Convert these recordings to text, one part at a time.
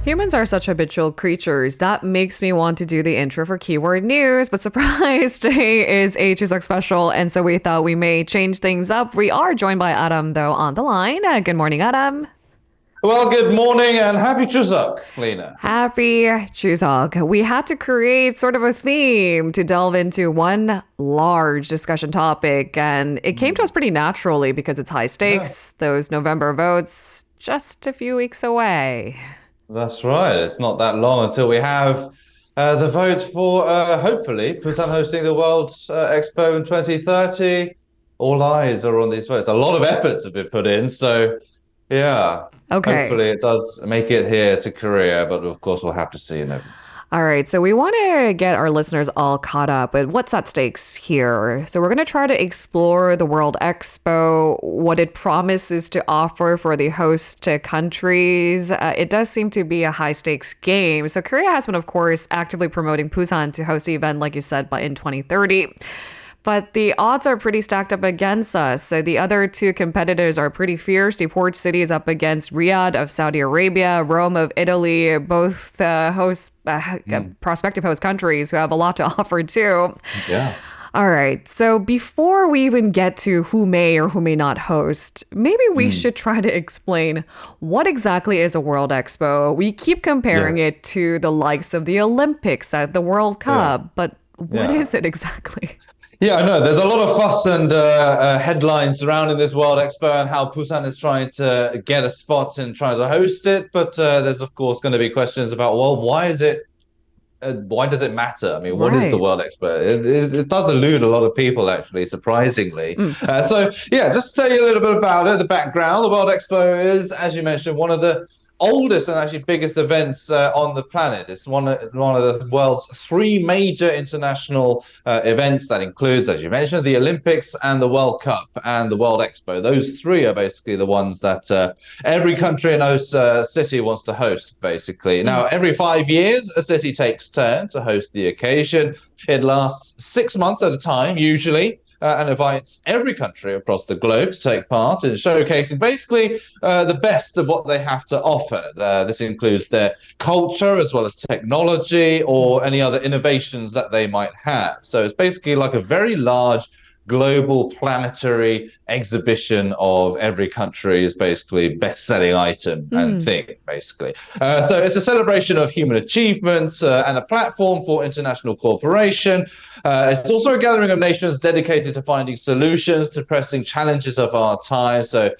Humans are such habitual creatures. That makes me want to do the intro for keyword news. But surprise, today is a Chuseok special. And so we thought we may change things up. We are joined by Adam, though, on the line. Good morning, Adam. Well, good morning and happy Chuseok, Lena. Happy Chuseok. We had to create sort of a theme to delve into one large discussion topic. And it came to us pretty naturally because it's high stakes. Yeah. Those November votes just a few weeks away. That's right. It's not that long until we have the vote for, hopefully, Busan hosting the World Expo in 2030. All eyes are on these votes. A lot of efforts have been put in. So, yeah. Okay. Hopefully it does make it here to Korea. But, of course, we'll have to see. All right, so we want to get our listeners all caught up with what's at stakes here. So we're going to try to explore the World Expo, what it promises to offer for the host countries. It does seem to be a high stakes game. So Korea has been, of course, actively promoting Busan to host the event, like you said, in 2030. But the odds are pretty stacked up against us. So the other two competitors are pretty fierce. The port city is up against Riyadh of Saudi Arabia, Rome of Italy, both prospective host countries who have a lot to offer too. Yeah. All right. So before we even get to who may or who may not host, maybe we should try to explain what exactly is a World Expo. We keep comparing it to the likes of the Olympics at the World Cup, but what is it exactly? Yeah, I know. There's a lot of fuss and headlines surrounding this World Expo and how Busan is trying to get a spot and trying to host it. But there's, of course, going to be questions about, well, why does it matter? I mean, what is the World Expo? It does elude a lot of people, actually, surprisingly. Just to tell you a little bit about it, the background. The World Expo is, as you mentioned, one of the oldest and actually biggest events on the planet. It's one of the world's three major international events that includes, as you mentioned, the Olympics and the World Cup and the World Expo. Those three are basically the ones that every country and host city wants to host, basically. Now, every 5 years, a city takes turn to host the occasion. It lasts 6 months at a time, usually. And invites every country across the globe to take part in showcasing basically the best of what they have to offer. This includes their culture as well as technology or any other innovations that they might have. So it's basically like a very large global planetary exhibition of every country's basically best-selling item and thing, basically. So it's a celebration of human achievements and a platform for international cooperation. It's also a gathering of nations dedicated to finding solutions to pressing challenges of our time. So,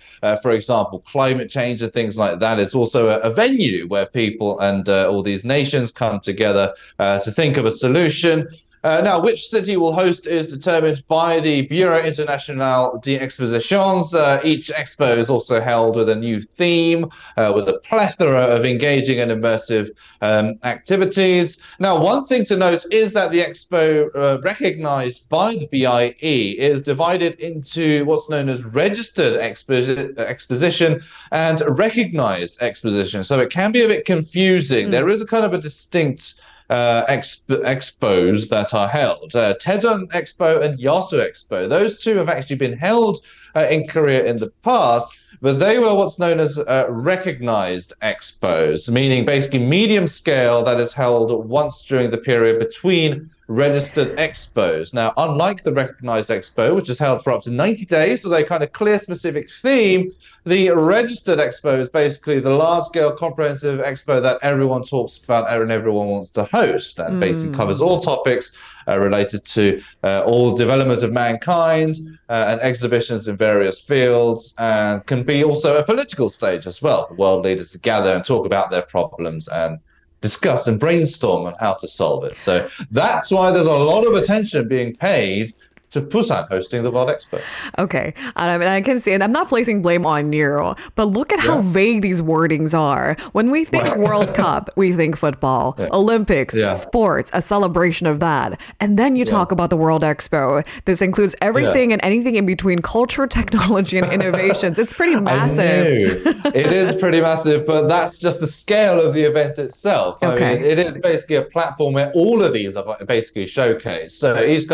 for example, climate change and things like that. It's also a venue where people and all these nations come together to think of a solution. Now, which city will host is determined by the Bureau International des Expositions. Each expo is also held with a new theme, with a plethora of engaging and immersive activities. Now, one thing to note is that the expo, recognized by the BIE, is divided into what's known as registered exposition and recognized exposition. So it can be a bit confusing. There is a kind of a distinct expos that are held. Taedong Expo and Yeosu Expo. Those two have actually been held in Korea in the past, but they were what's known as recognized expos, meaning basically medium scale that is held once during the period between registered expos. Now, unlike the recognized expo, which is held for up to 90 days with a kind of clear specific theme, the registered expo is basically the large-scale comprehensive expo that everyone talks about and everyone wants to host, and basically covers all topics related to all development of mankind and exhibitions in various fields, and can be also a political stage as well. World leaders to gather and talk about their problems and discuss and brainstorm on how to solve it. So that's why there's a lot of attention being paid to Busan hosting the World Expo. Okay. And I can see, and I'm not placing blame on you, but look at how vague these wordings are. When we think World Cup, we think football, Olympics, sports, a celebration of that. And then you talk about the World Expo. This includes everything and anything in between culture, technology, and innovations. It's pretty massive. It is pretty massive, but that's just the scale of the event itself. I mean, it is basically a platform where all of these are basically showcased. So each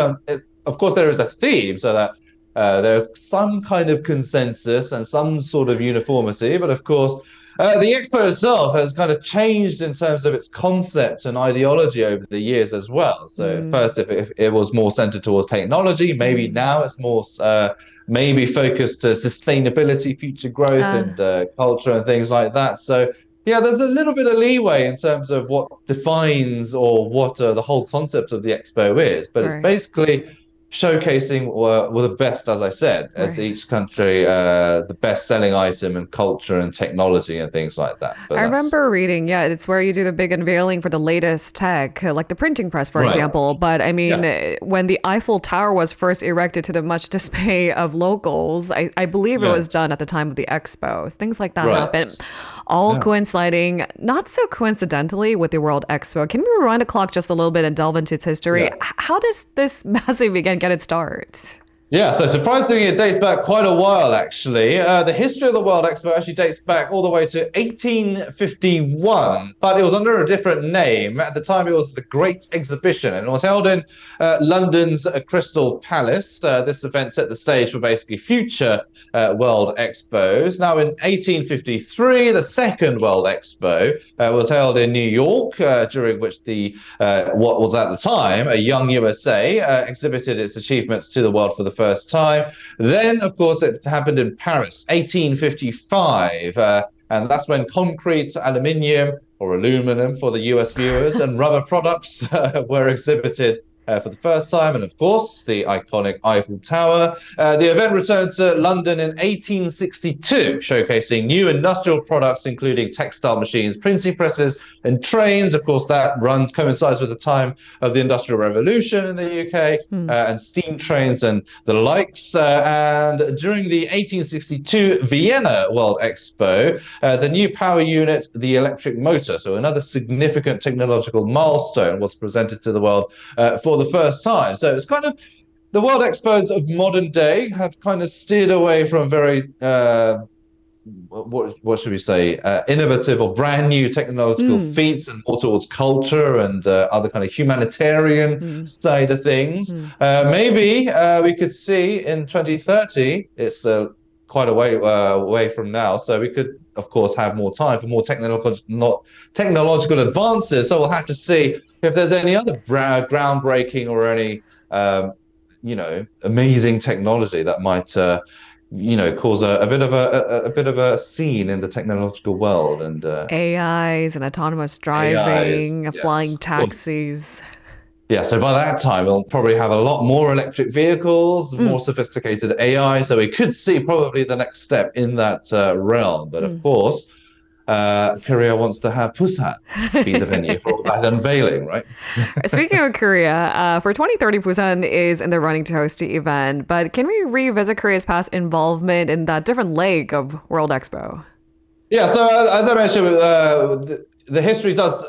of course, there is a theme so that there's some kind of consensus and some sort of uniformity. But of course, The expo itself has kind of changed in terms of its concept and ideology over the years as well. So Mm, first, if it was more centered towards technology, maybe mm. now it's more maybe focused to sustainability, future growth, Uh, and culture and things like that. So yeah, there's a little bit of leeway in terms of what defines or what the whole concept of the expo is, but it's right, basically showcasing the best, as I said, as right. each country, the best selling item and culture and technology and things like that. But I that's remember reading, yeah, it's where you do the big unveiling for the latest tech, like the printing press, for right. example. But I mean, Yeah. when the Eiffel Tower was first erected to the much dismay of locals, I believe it Yeah. was done at the time of the expo. Things like that Right. happen, all Yeah. coinciding, not so coincidentally, with the World Expo. Can we rewind the clock just a little bit and delve into its history? Yeah. How does this massive event get its start? Yeah, so surprisingly, it dates back quite a while, actually. The history of the World Expo actually dates back all the way to 1851, but it was under a different name. At the time, it was the Great Exhibition, and it was held in London's Crystal Palace. This event set the stage for basically future World Expos. Now, in 1853, the second World Expo was held in New York, during which the what was at the time a young USA exhibited its achievements to the world for the first time. Then, of course, it happened in Paris, 1855. And that's when concrete, aluminium, or aluminum for the US viewers, and rubber products were exhibited for the first time, and of course, the iconic Eiffel Tower. The event returned to London in 1862, showcasing new industrial products, including textile machines, printing presses, and trains. Of course, that runs coincides with the time of the Industrial Revolution in the UK, Hmm. and steam trains and the likes. And during the 1862 Vienna World Expo, the new power unit, the electric motor, so another significant technological milestone, was presented to the world for the first time. So it's kind of the World Expos of modern day have kind of steered away from very what should we say, innovative or brand new technological Hmm. feats, and more towards culture and other kind of humanitarian Hmm. side of things. Hmm. Maybe we could see in 2030, it's quite away from now, so we could, of course, have more time for more technological advances. So we'll have to see if there's any other groundbreaking or any amazing technology that might cause a bit of a scene in the technological world. And AIs and autonomous AI is, driving, yes, flying of course. taxis. Yeah, so by that time we'll probably have a lot more electric vehicles, Mm, more sophisticated AI. So we could see probably the next step in that realm. But of mm. course, Korea wants to have Busan be the venue for all that unveiling, right? Speaking of Korea, for 2030, Busan is in the running to host the event. But can we revisit Korea's past involvement in that different leg of World Expo? Yeah, so as I mentioned, the history does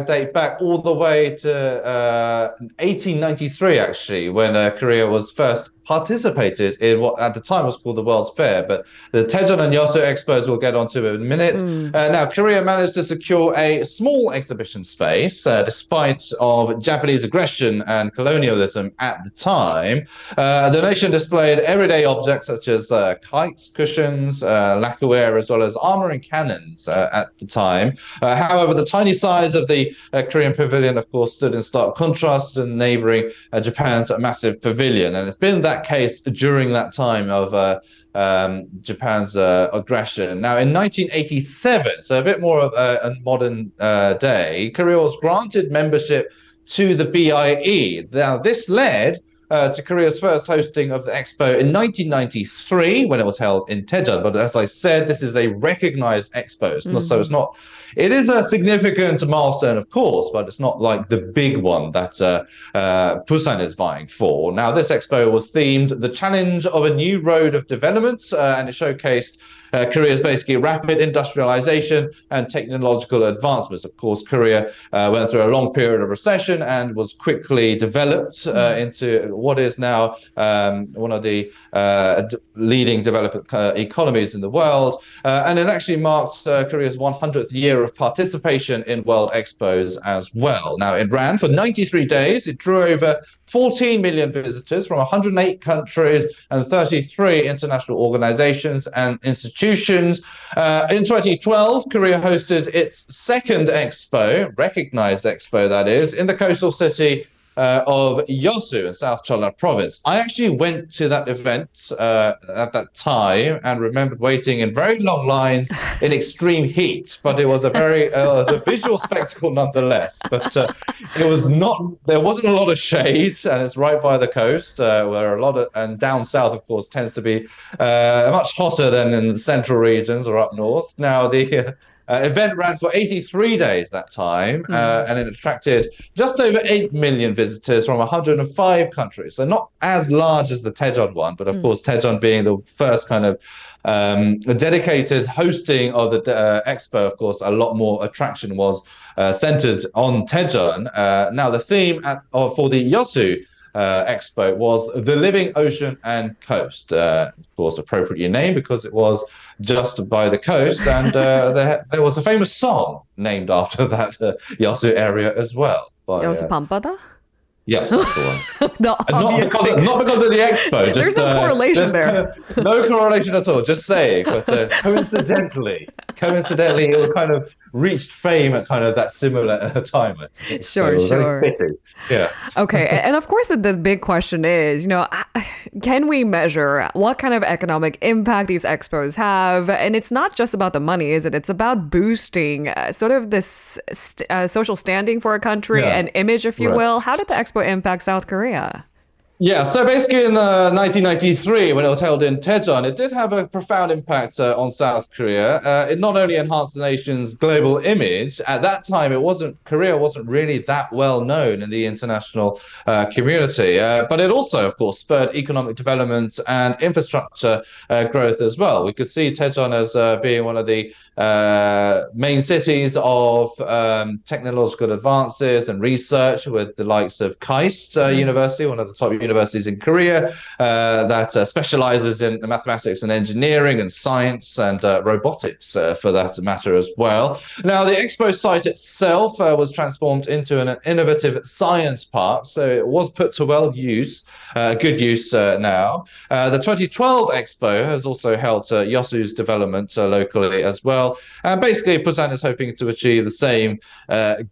date back all the way to 1893, actually, when Korea was first participated in what at the time was called the World's Fair. But the Daejeon and Yeosu Expos we'll get onto in a minute. Mm, Now, Korea managed to secure a small exhibition space despite of Japanese aggression and colonialism at the time. The nation displayed everyday objects such as kites, cushions, lacquerware, as well as armor and cannons at the time. However, the tiny size of the Korean pavilion, of course, stood in stark contrast to neighboring Japan's massive pavilion. And it's been that case during that time of Japan's aggression. Now, in 1987, so a bit more of a modern day, Korea was granted membership to the BIE. Now, this led to Korea's first hosting of the expo in 1993 when it was held in Daejeon. But as I said, this is a recognized expo. So it's mhm. not. It is a significant milestone, of course, but it's not like the big one that Busan is vying for. Now, this expo was themed "The Challenge of a New Road of Development," and it showcased Korea's basically rapid industrialization and technological advancements. Of course, Korea went through a long period of recession and was quickly developed Mm. into what is now one of the leading developed economies in the world. And it actually marks Korea's 100th year year of participation in World Expos as well. Now, it ran for 93 days. It drew over 14 million visitors from 108 countries and 33 international organizations and institutions. In 2012, Korea hosted its second expo, recognized expo that is, in the coastal city of Yeosu in South Jeolla province. I actually went to that event at that time and remembered waiting in very long lines in extreme heat, but it was it was a visual spectacle nonetheless. But it was not, there wasn't a lot of shade, and it's right by the coast, where and down south, of course, tends to be much hotter than in the central regions or up north. Now, the event ran for 83 days that time, and it attracted just over 8 million visitors from 105 countries. So not as large as the Daejeon one, but of course, Daejeon being the first kind of dedicated hosting of the expo, of course, a lot more attraction was centered on Daejeon. Now, the theme for the Yeosu Expo was the living ocean and coast. Of course, appropriately named because it was just by the coast, and there was a famous song named after that Yeosu area as well. Yeosu Pampada? Yes, that's the one. No, obviously. Not because of the expo. Just, there's no correlation there. No correlation at all. Just saying, but coincidentally, it was kind of reached fame at kind of that similar time. Sure, so sure. Very fitting. Yeah. Okay, and of course, the big question is, can we measure what kind of economic impact these expos have? And it's not just about the money, is it? It's about boosting sort of this social standing for a country and image, if you will. How did the expo impact South Korea? Yeah, so basically in 1993, when it was held in Daejeon, it did have a profound impact on South Korea. It not only enhanced the nation's global image, at that time Korea wasn't really that well known in the international community, but it also, of course, spurred economic development and infrastructure growth as well. We could see Daejeon as being one of the main cities of technological advances and research, with the likes of KAIST University, one of the top universities in Korea, that specializes in mathematics and engineering and science and robotics, for that matter as well. Now, the expo site itself was transformed into an innovative science park, so it was put to good use now. The 2012 expo has also helped Yeosu's development locally as well. And basically, Busan is hoping to achieve the same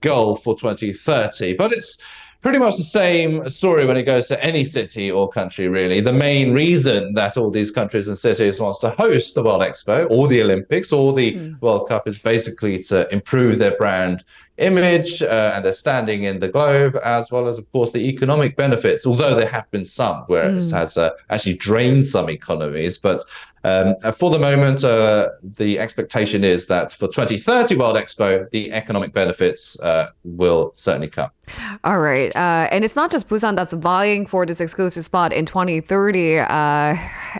goal for 2030. But it's pretty much the same story when it goes to any city or country, really. The main reason that all these countries and cities wants to host the World Expo or the Olympics or the World Cup is basically to improve their brand image and their standing in the globe, as well as, of course, the economic benefits, although there have been some where it has actually drained some economies. But for the moment, the expectation is that for 2030 World Expo, the economic benefits will certainly come. All right. And it's not just Busan that's vying for this exclusive spot in 2030.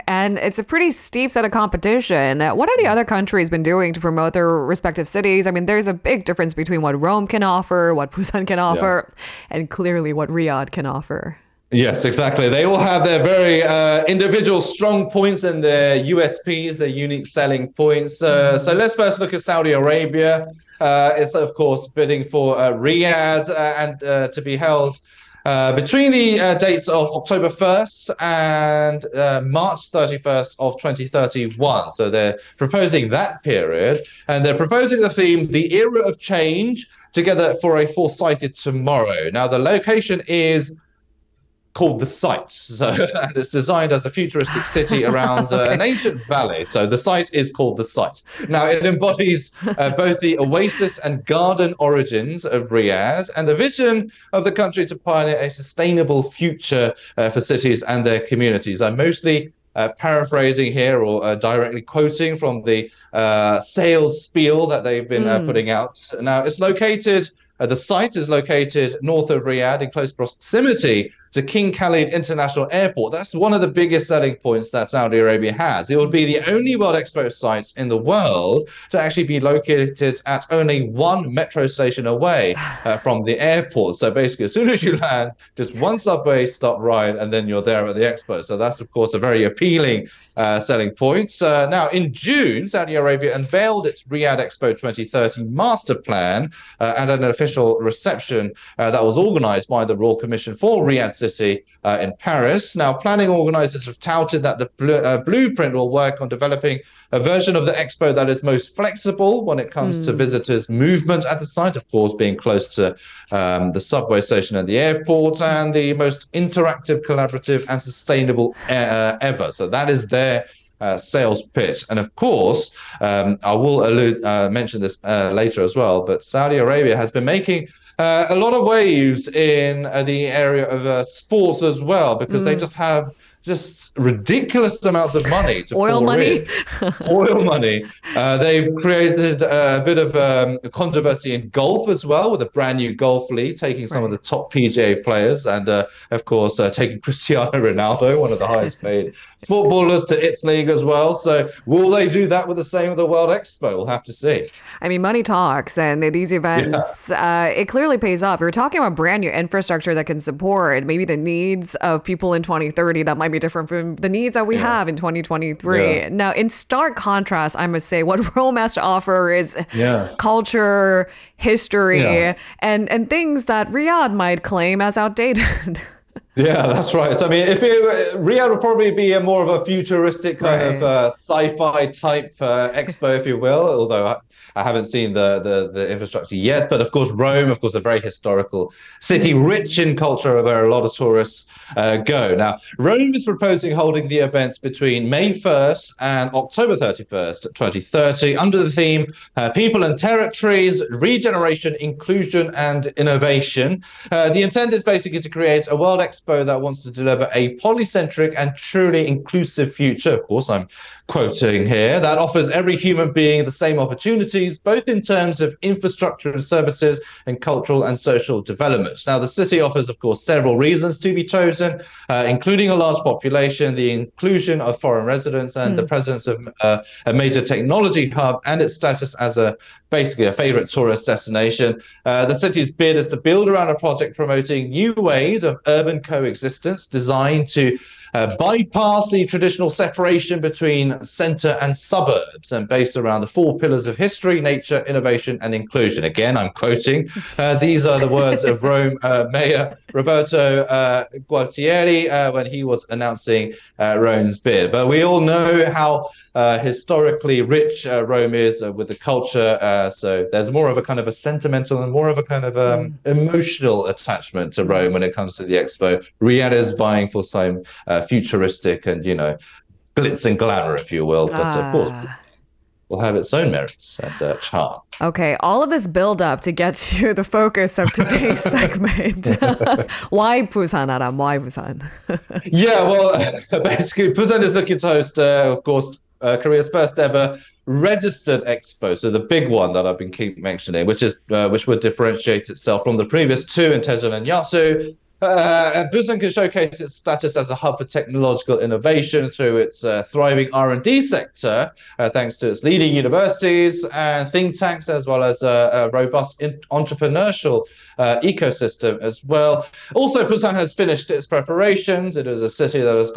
And it's a pretty steep set of competition. What have the other countries been doing to promote their respective cities? I mean, there's a big difference between what Rome can offer, what Busan can offer, and clearly what Riyadh can offer. Yes, exactly. They all have their very individual strong points and their USPs, their unique selling points. So let's first look at Saudi Arabia. It's, of course, bidding for Riyadh and to be held between the dates of October 1st and March 31st of 2031. So they're proposing that period, and they're proposing the theme, the era of change, together for a foresighted tomorrow. Now, the location is called the site, and it's designed as a futuristic city around an ancient valley. So the site is called the site. Now, it embodies both the oasis and garden origins of Riyadh and the vision of the country to pioneer a sustainable future for cities and their communities. I'm mostly paraphrasing here or directly quoting from the sales spiel that they've been putting out. Now, the site is located north of Riyadh in close proximity to King Khalid International Airport. That's one of the biggest selling points that Saudi Arabia has. It would be the only World Expo site in the world to actually be located at only one metro station away from the airport. So basically, as soon as you land, just one subway stop ride, and then you're there at the expo. So that's, of course, a very appealing selling point. Now, in June, Saudi Arabia unveiled its Riyadh Expo 2030 master plan at an official reception that was organized by the Royal Commission for Riyadh City in Paris. Now, planning organizers have touted that the blueprint will work on developing a version of the expo that is most flexible when it comes to visitors' movement at the site, of course, being close to the subway station and the airport, and the most interactive, collaborative, and sustainable ever. So that is their sales pitch. And of course, I will mention this later as well, but Saudi Arabia has been making a lot of waves in the area of sports as well, because they just have just ridiculous amounts of money to Oil pour money. in. Oil money. They've created a bit of a controversy in golf as well, with a brand new golf league, taking some of the top PGA players, and of course taking Cristiano Ronaldo, one of the highest paid footballers, to its league as well. So will they do that with the same with the World Expo? We'll have to see. I mean, money talks, and these events, it clearly pays off. We're talking about brand new infrastructure that can support maybe the needs of people in 2030 that might be different from the needs that we have in 2023. Yeah. Now, in stark contrast, I must say, what Rome has to offer is culture, history, and things that Riyadh might claim as outdated. Yeah, that's right. I mean, Riyadh would probably be more of a futuristic kind of sci-fi type expo, if you will, although I haven't seen the infrastructure yet. But of course, Rome, of course, a very historical city, rich in culture, where a lot of tourists go. Now, Rome is proposing holding the events between May 1st and October 31st, 2030, under the theme People and Territories, Regeneration, Inclusion, and Innovation. The intent is basically to create a World Expo that wants to deliver a polycentric and truly inclusive future. Of course, I'm quoting here, that offers every human being the same opportunities, both in terms of infrastructure and services and cultural and social development. Now, the city offers, of course, several reasons to be chosen, including a large population, the inclusion of foreign residents, and the presence of a major technology hub, and its status as basically a favorite tourist destination. The city's bid is to build around a project promoting new ways of urban coexistence designed to bypass the traditional separation between centre and suburbs, and based around the four pillars of history, nature, innovation, and inclusion. Again, I'm quoting. These are the words of Rome Mayor Roberto Gualtieri when he was announcing Rome's bid. But we all know how historically rich Rome is with the culture. So there's more of a kind of a sentimental and more of a kind of emotional attachment to Rome when it comes to the expo. Riyadh is vying for some futuristic and, glitz and glamour, if you will. But of course, will have its own merits and charm. Okay, all of this build up to get to the focus of today's segment. Why Busan, Aram? Why Busan? Yeah, well, basically, Busan is looking to host, of course, Korea's first ever registered expo, so the big one that I've been keep mentioning, which would differentiate itself from the previous two in Daejeon and Yeosu. Busan can showcase its status as a hub for technological innovation through its thriving R&D sector, thanks to its leading universities and think tanks, as well as a robust entrepreneurial ecosystem as well. Also, Busan has finished its preparations. It is a city that has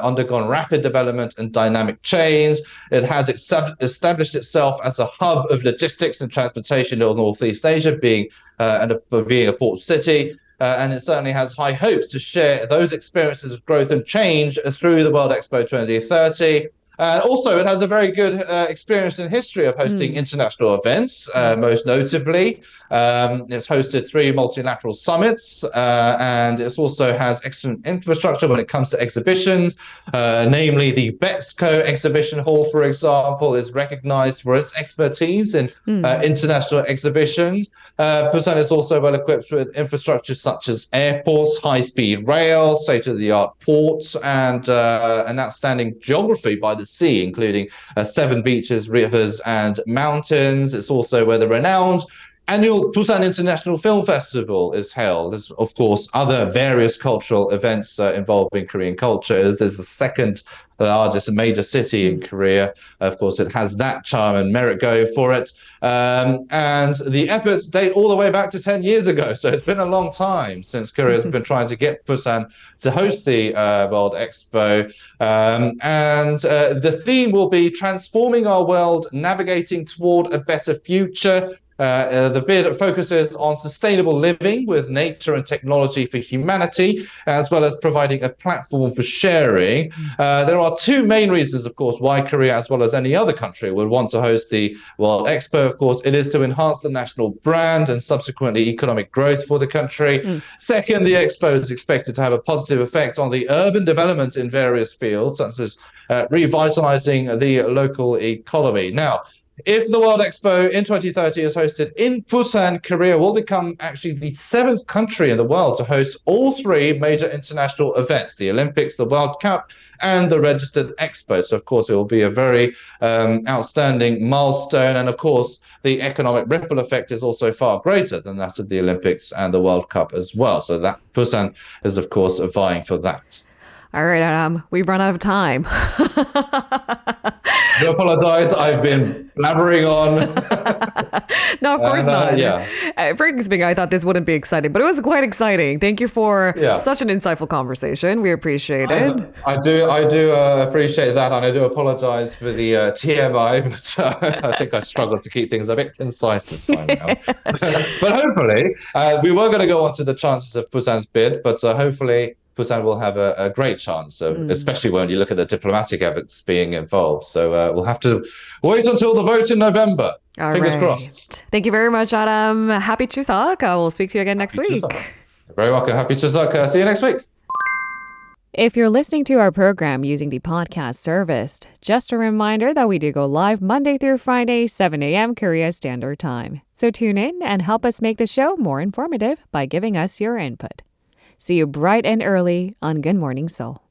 undergone rapid development and dynamic change. It has established itself as a hub of logistics and transportation in Northeast Asia, being a port city. And it certainly has high hopes to share those experiences of growth and change through the World Expo 2030. And also, it has a very good experience in history of hosting international events. Most notably, it's hosted 3 multilateral summits, and it also has excellent infrastructure when it comes to exhibitions. Namely, the Bexco exhibition hall, for example, is recognized for its expertise in international exhibitions. Busan is also well equipped with infrastructure such as airports, high-speed rail, state-of-the-art ports, and an outstanding geography by the sea, including 7 beaches, rivers, and mountains. It's also where the renowned annual Busan International Film Festival is held. There's, of course, other various cultural events involving Korean culture. There's the second largest major city in Korea. Of course, it has that charm and merit going for it. And the efforts date all the way back to 10 years ago. So it's been a long time since Korea has been trying to get Busan to host the World Expo. And the theme will be transforming our world, navigating toward a better future. The bid focuses on sustainable living with nature and technology for humanity, as well as providing a platform for sharing. There are two main reasons, of course, why Korea, as well as any other country, would want to host the World Expo. Of course, it is to enhance the national brand and subsequently economic growth for the country. Second, the Expo is expected to have a positive effect on the urban development in various fields, such as revitalizing the local economy. Now, if the World Expo in 2030 is hosted in Busan, Korea will become actually the seventh country in the world to host all three major international events, the Olympics, the World Cup, and the registered expo. So, of course, it will be a very outstanding milestone. And, of course, the economic ripple effect is also far greater than that of the Olympics and the World Cup as well. So that Busan is, of course, vying for that. All right, Adam, we've run out of time. I do apologize. I've been blabbering on. No, of course not. Yeah. Frankly speaking, I thought this wouldn't be exciting, but it was quite exciting. Thank you for such an insightful conversation. We appreciate it. I do appreciate that, and I do apologize for the TMI, but I think I struggled to keep things a bit concise this time now. But hopefully, we were going to go on to the chances of Busan's bid, but hopefully Busan will have a great chance, especially when you look at the diplomatic efforts being involved. So we'll have to wait until the vote in November. Fingers crossed. Thank you very much, Adam. Happy Chuseok. We'll speak to you again next week. Chuseok. You're very welcome. Happy Chuseok. See you next week. If you're listening to our program using the podcast service, just a reminder that we do go live Monday through Friday, 7 a.m. Korea Standard Time. So tune in and help us make the show more informative by giving us your input. See you bright and early on Good Morning Seoul.